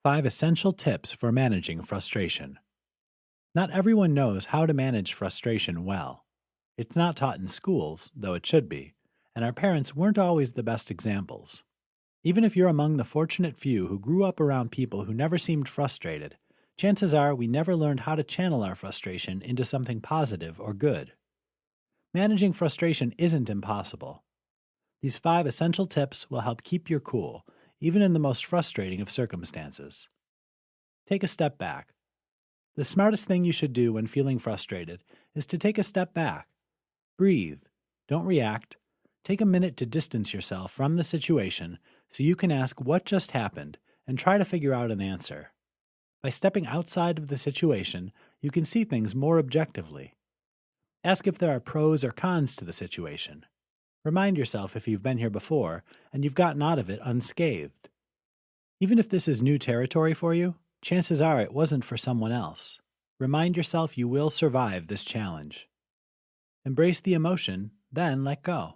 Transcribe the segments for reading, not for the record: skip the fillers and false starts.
5 Essential Tips for Managing Frustration. Not everyone knows how to manage frustration well. It's not taught in schools, though it should be, and our parents weren't always the best examples. Even if you're among the fortunate few who grew up around people who never seemed frustrated, chances are we never learned how to channel our frustration into something positive or good. Managing frustration isn't impossible. These 5 essential tips will help keep your cool, even in the most frustrating of circumstances. Take a step back. The smartest thing you should do when feeling frustrated is to take a step back. Breathe. Don't react. Take a minute to distance yourself from the situation so you can ask what just happened and try to figure out an answer. By stepping outside of the situation, you can see things more objectively. Ask if there are pros or cons to the situation. Remind yourself if you've been here before and you've gotten out of it unscathed. Even if this is new territory for you, chances are it wasn't for someone else. Remind yourself you will survive this challenge. Embrace the emotion, then let go.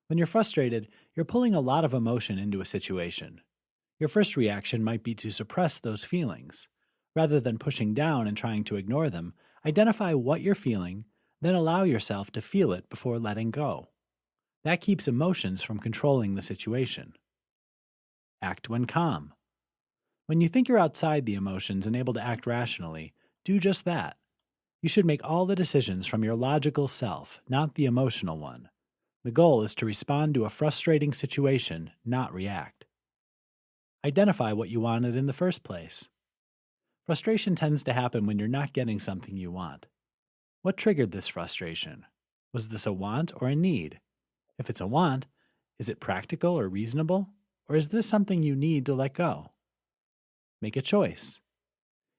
When you're frustrated, you're pulling a lot of emotion into a situation. Your first reaction might be to suppress those feelings. Rather than pushing down and trying to ignore them, identify what you're feeling, then allow yourself to feel it before letting go. That keeps emotions from controlling the situation. Act when calm. When you think you're outside the emotions and able to act rationally, do just that. You should make all the decisions from your logical self, not the emotional one. The goal is to respond to a frustrating situation, not react. Identify what you wanted in the first place. Frustration tends to happen when you're not getting something you want. What triggered this frustration? Was this a want or a need? If it's a want, is it practical or reasonable? Or is this something you need to let go? Make a choice.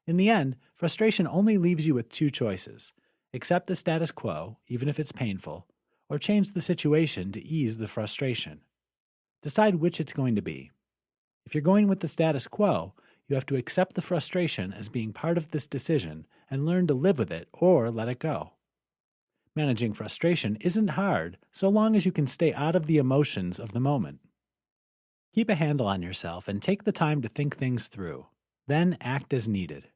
In the end, frustration only leaves you with 2 choices: accept the status quo, even if it's painful, or change the situation to ease the frustration. Decide which it's going to be. If you're going with the status quo, you have to accept the frustration as being part of this decision and learn to live with it or let it go. Managing frustration isn't hard so long as you can stay out of the emotions of the moment. Keep a handle on yourself and take the time to think things through. Then act as needed.